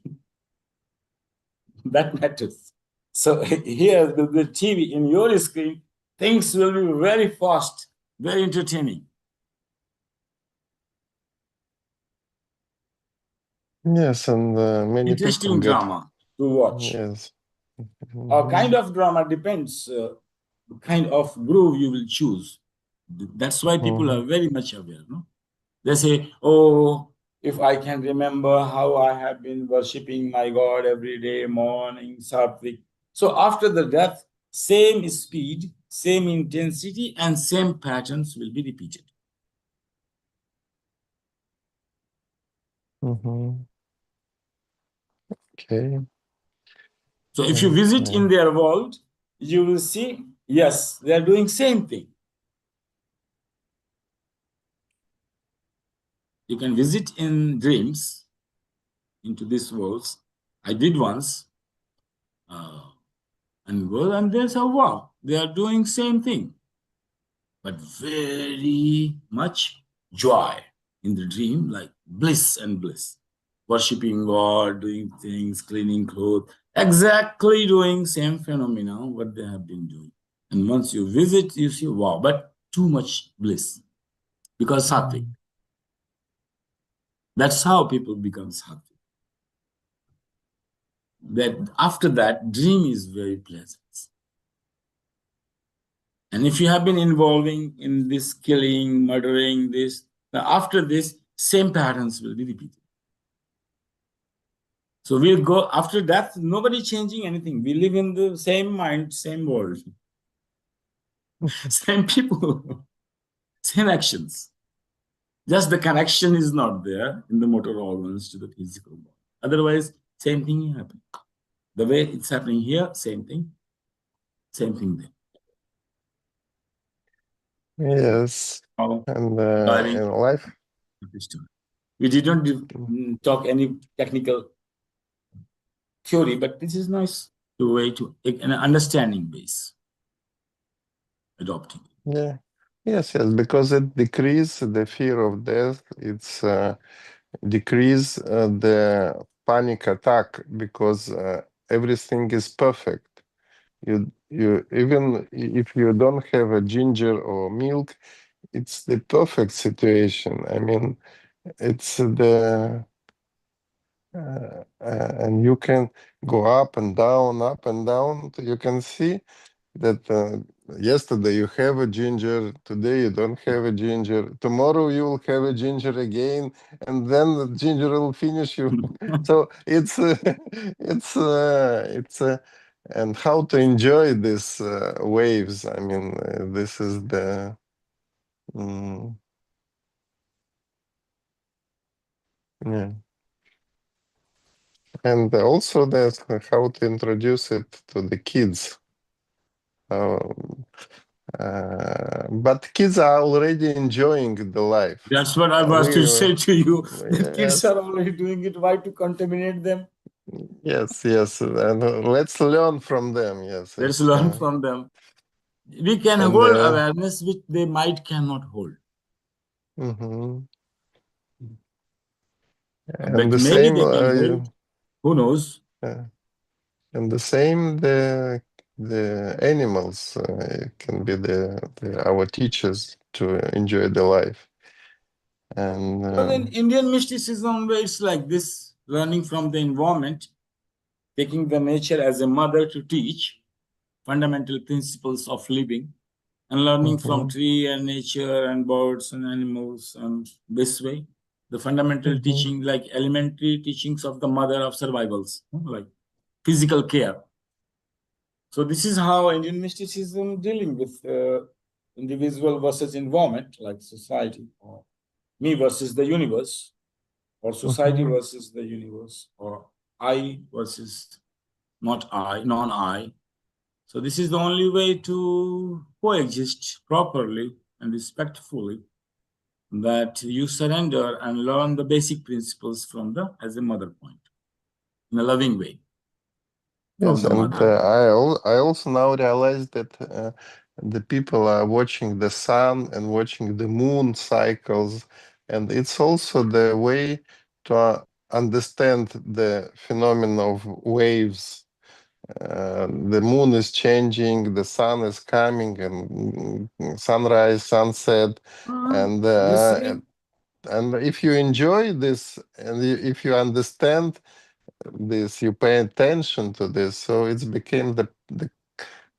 that matters. So here, the TV in your screen, things will be very fast, very entertaining. Yes, and many people Interesting get drama to watch. yes. Or kind of drama depends, the kind of groove you will choose. That's why people are very much aware. No? They say, oh, if I can remember how I have been worshipping my God every day, morning, sattvic. So after the death, same speed, same intensity, and same patterns will be repeated. Okay. So if you visit in their world, you will see, yes, they are doing same thing. You can visit in dreams into these worlds. I did once, and they say, wow, they are doing same thing, but very much joy in the dream, like bliss and bliss, worshipping God, doing things, cleaning clothes, exactly doing same phenomena what they have been doing. And once you visit, you see, wow, but too much bliss because sattvic. That's how people become sattvic. That after that, dream is very pleasant. And if you have been involving in this killing, murdering, this, after this, same patterns will be repeated. So we'll go after that, nobody changing anything. We live in the same mind, same world, same people, same actions. Just the connection is not there in the motor organs to the physical body. Otherwise, same thing happen. The way it's happening here, same thing there. Yes. How And driving in life, system. We did not talk any technical theory, but this is nice to way to an understanding base adopting. yeah. Yes, yes, because it decrease the fear of death. It's decrease the panic attack because everything is perfect. You even if you don't have a ginger or milk, it's the perfect situation. I mean, it's the and you can go up and down, up and down. You can see that yesterday you have a ginger, today you don't have a ginger, tomorrow you will have a ginger again, and then the ginger will finish you. So it's and how to enjoy these waves. I mean, this is the yeah. And also that's how to introduce it to the kids. But kids are already enjoying the life. That's what I was We, to say to you. The kids yes, are already doing it. Why to contaminate them? yes, yes, and let's learn from them. Yes, Let's it's learn from them. We can and hold awareness which they might cannot hold. mhm. And But the maybe same, they can hold. Who knows? and the same, the animals can be our teachers to enjoy the life. And But in Indian mysticism, where it's like this, learning from the environment, taking the nature as a mother to teach fundamental principles of living, and learning from mhm, tree and nature and birds and animals and this way, the fundamental mhm, teaching, like elementary teachings of the mother of survivals, like physical care. So this is how Indian mysticism dealing with individual versus environment, like society, or me versus the universe, or society mhm, versus the universe, or I versus not I, non-I. So this is the only way to coexist properly and respectfully, that you surrender and learn the basic principles from the as a mother point in a loving way from yes, the and mother. I also now realize that the people are watching the sun and watching the moon cycles, and it's also the way to understand the phenomenon of waves. The moon is changing, the sun is coming, and sunrise, sunset, and You uh, see, and and if you enjoy this and if you understand this, you pay attention to this, so it's became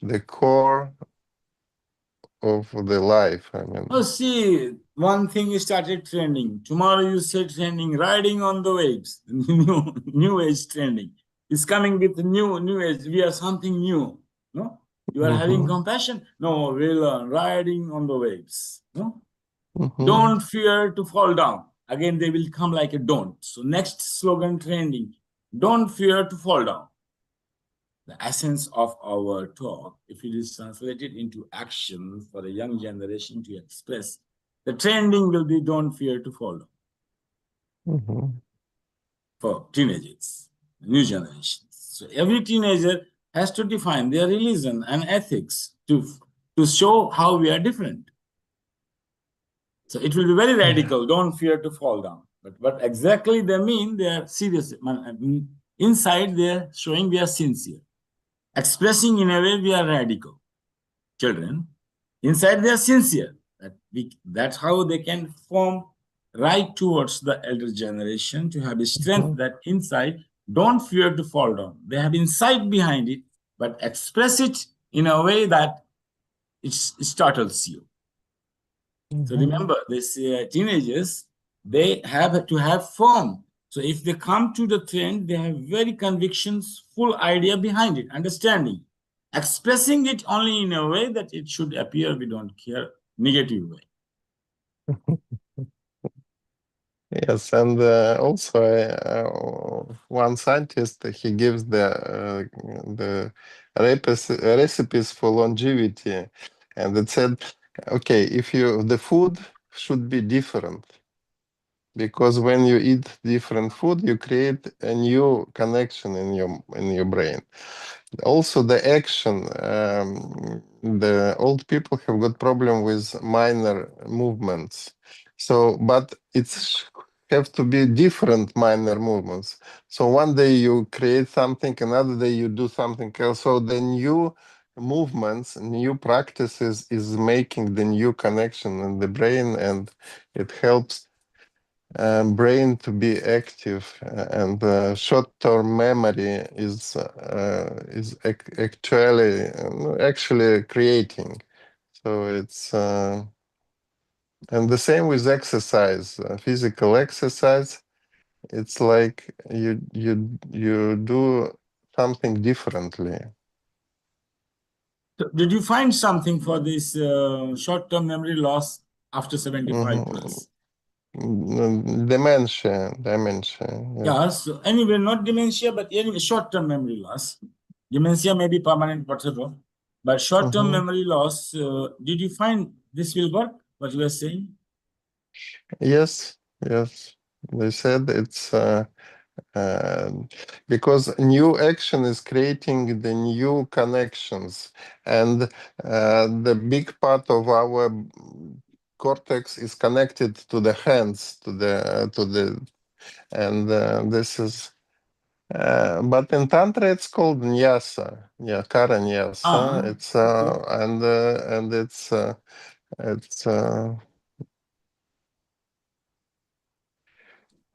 the core of the life. I oh, mean, see, one thing you started trending. Tomorrow you say trending, riding on the waves. New age trending. It's coming with new age. We are something new. No, you are having mhm, compassion. No, we learn riding on the waves. No, mhm, don't fear to fall down. Again, they will come like a don't. So next slogan trending: don't fear to fall down. The essence of our talk, if it is translated into action for a young generation to express, the trending will be don't fear to follow mhm, for teenagers, new generations. So every teenager has to define their religion and ethics to show how we are different. So it will be very yeah, radical, don't fear to fall down. But what exactly they mean, they are serious. Inside, they are showing we are sincere. Expressing in a way we are radical. Children, inside they are sincere. That's how they can form right towards the elder generation to have a strength mhm, that inside don't fear to fall down. They have insight behind it, but express it in a way that it startles you. So remember, these teenagers, they have to have form. So if they come to the trend, they have very convictions, full idea behind it, understanding, expressing it only in a way that it should appear we don't care, negative way. Yes, and also one scientist, he gives the recipes for longevity, and it said, okay, if you the food should be different, because when you eat different food, you create a new connection in your brain. Also, the action. The old people have got problem with minor movements. So, but it's have to be different minor movements. So one day you create something, another day you do something else. So the new movements, new practices is making the new connection in the brain, and it helps brain to be active, and short-term memory is actually creating. So it's and the same with exercise, physical exercise. It's like you do something differently. So did you find something for this short-term memory loss after 75 plus? Dementia. Yeah, so anyway, not dementia, but anyway, short-term memory loss. Dementia may be permanent, whatever. But short-term Mhm. memory loss, did you find this will work, what you were saying? Yes, yes. They said it's because new action is creating the new connections, and the big part of our cortex is connected to the hands, and this is. But in Tantra, it's called Nyasa, yeah, Kara Nyasa. Ah, It's okay. and it's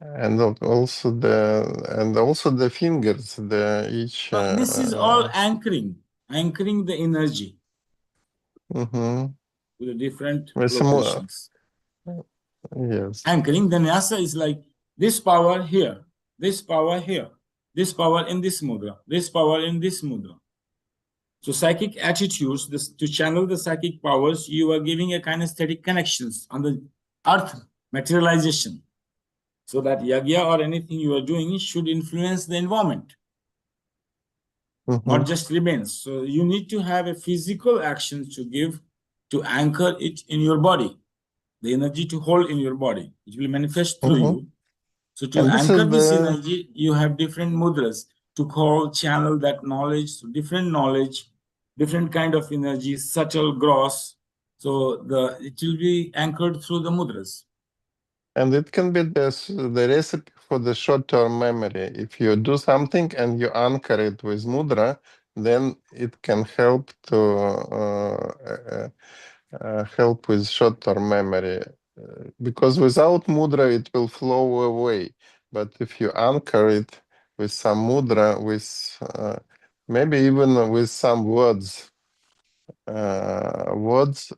and also the fingers, the each. So this is all anchoring, anchoring the energy Mhm. to the different With more, locations. yes. Anchoring, the nyasa is like this power here, this power here, this power in this mudra, this power in this mudra. So psychic attitudes, this, to channel the psychic powers, you are giving a kinesthetic connections on the earth materialization. So that yagya or anything you are doing should influence the environment, not Mm-hmm. just remains. So you need to have a physical action to give, to anchor it in your body, the energy to hold in your body. It will manifest through Mm-hmm. you. So to And this anchor is this the energy, you have different mudras to call, channel that knowledge. So different knowledge, different kind of energy, subtle, gross. So it will be anchored through the mudras. and it can be the recipe for the short-term memory. If you do something and you anchor it with mudra, then it can help to help with short-term memory. Because without mudra, it will flow away. But if you anchor it with some mudra, with maybe even with some words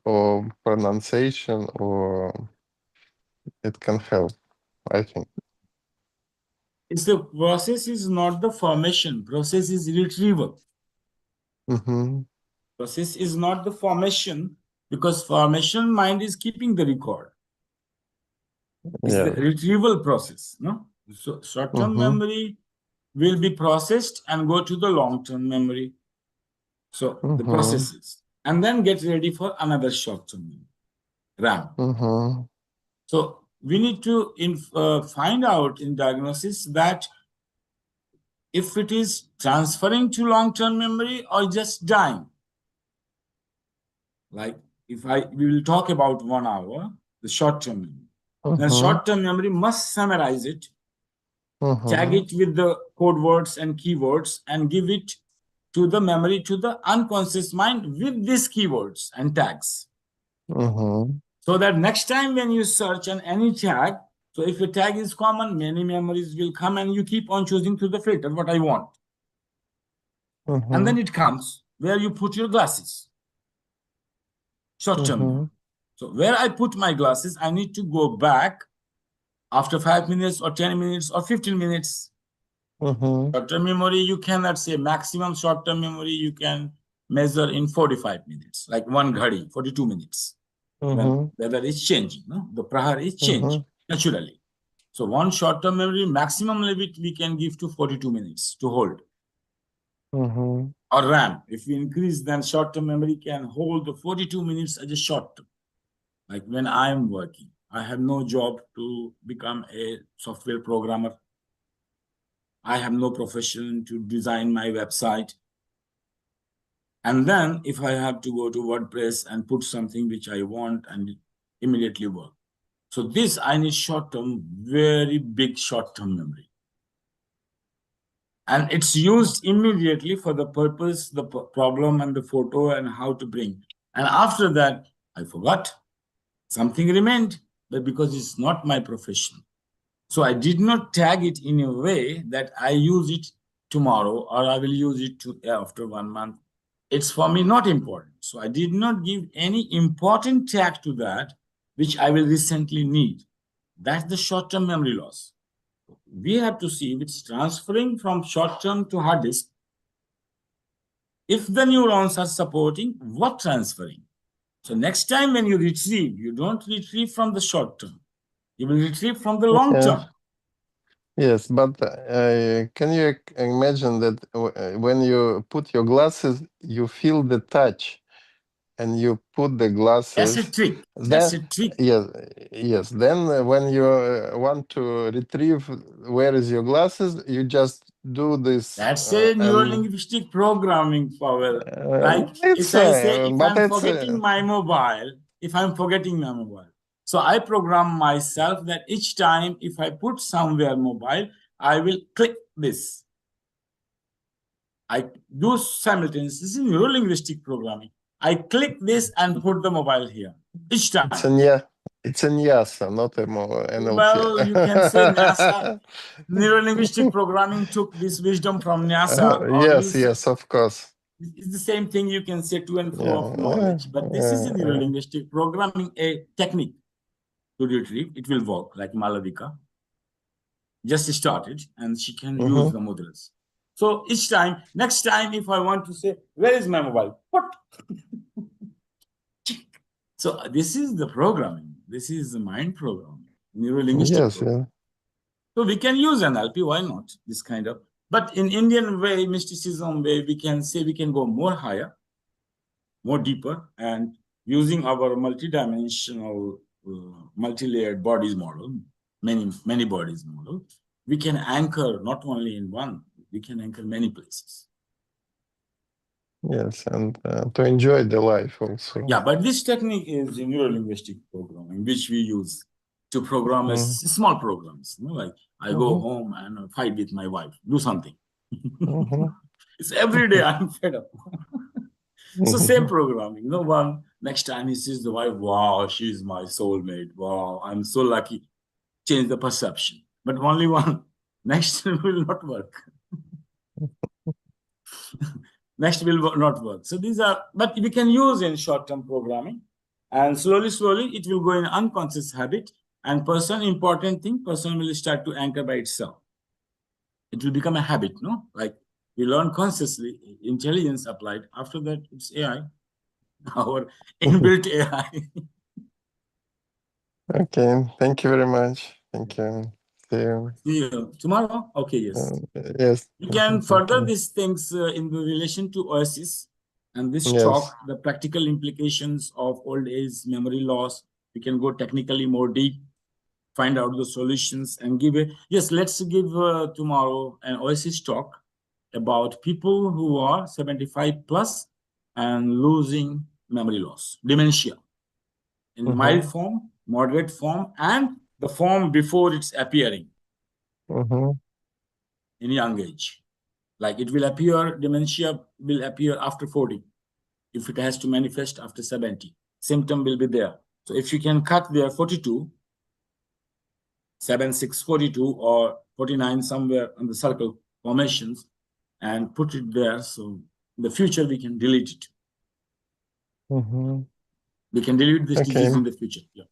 or pronunciation, or it can help, I think. It's the process is not the formation, process is retrieval. Mm-hmm. Process is not the formation, because formation mind is keeping the record. It's the Yeah. retrieval process. No? So short-term Mm-hmm. memory will be processed and go to the long-term memory. So the Mm-hmm. processes, and then get ready for another short-term memory, RAM. Mm-hmm. So we need to find out in diagnosis that if it is transferring to long-term memory or just dying. Like if we will talk about 1 hour, the short-term memory. Then Mm-hmm. short-term memory must summarize it, tag Mm-hmm. it with the code words and keywords, and give it to the memory, to the unconscious mind with these keywords and tags. Mm-hmm. So that next time when you search on any tag, so if a tag is common, many memories will come, and you keep on choosing through the filter what I want. And Mm-hmm. then it comes where you put your glasses. Short-term memory. So where I put my glasses, I need to go back after 5 minutes or 10 minutes or 15 minutes. Short-term memory, you cannot say maximum short-term memory you can measure in 45 minutes, like one ghadi, 42 minutes. When weather is changing, no? The prahar is changing naturally. So one short-term memory, maximum limit we can give to 42 minutes to hold. Or RAM, if we increase, then short-term memory can hold the 42 minutes as a short-term. Like when I'm working, I have no job to become a software programmer. I have no profession to design my website. And then if I have to go to WordPress and put something which I want and immediately work. So this, I need short-term, very big short-term memory. And it's used immediately for the purpose, the problem and the photo and how to bring. And after that, I forgot. Something remained, but because it's not my profession. So I did not tag it in a way that I use it tomorrow or I will use it after 1 month. It's for me not important. So I did not give any important tag to that, which I will recently need. That's the short-term memory loss. We have to see if it's transferring from short-term to hard disk. If the neurons are supporting, what transferring? So next time when you retrieve, you don't retrieve from the short-term. You will retrieve from the long-term. Yes, but can you imagine that when you put your glasses, you feel the touch, and you put the glasses. That's a trick. Then, That's a trick. yes. Then when you want to retrieve where is your glasses, you just do this. That's a neuro-linguistic programming, Pavel. Like It's, if I say, if but I'm it's, forgetting my mobile, so I program myself that each time if I put somewhere mobile, I will click this. I do simultaneously. This is neuro-linguistic programming. I click this and put the mobile here each time. It's a NYASA, not a NLP. Well, you can say NASA. Neuro-linguistic programming took this wisdom from NASA. Yes, of course. It's the same thing you can say to and fro of knowledge, but this is a neuro-linguistic programming, a technique to retrieve. It will work like Malavika. Just started and she can use the models. So each time, next time, if I want to say, where is my mobile? What? So this is the programming. This is the mind programming, neuro-linguistic programming. So we can use NLP, why not? This kind of, but in Indian way, mysticism way, we can say we can go more higher, more deeper, and using our multidimensional, multi-layered bodies model, many bodies model, we can anchor not only in one, we can anchor many places. Yes, and to enjoy the life also. Yeah, but this technique is neuro-linguistic programming, which we use to program as small programs. You know, like I go home and fight with my wife, do something. It's every day I'm fed up. So same programming. You know, one next time he sees the wife, wow, she's my soulmate. Wow, I'm so lucky. Change the perception. But only one. Next will not work. Next will not work. So these are, but we can use in short-term programming. And slowly, it will go in unconscious habit. And important thing, person will start to anchor by itself. It will become a habit, no? Like we learn consciously, intelligence applied. After that, it's AI, our inbuilt AI. Okay, thank you very much. Thank you. See you. See you tomorrow? Okay, yes. Yes. We can further these things in relation to Oasis and this talk, the practical implications of old age, memory loss. We can go technically more deep, find out the solutions and give a, yes, let's give tomorrow an Oasis talk about people who are 75 plus and losing memory loss, dementia in mild form, moderate form, and the form before it's appearing in young age. Like it will appear, dementia will appear after 40. If it has to manifest after 70, symptom will be there. So if you can cut there 42, 76, 42 or 49 somewhere on the circle formations and put it there. So in the future, we can delete it. We can deal with this disease Okay. in the future. Yeah.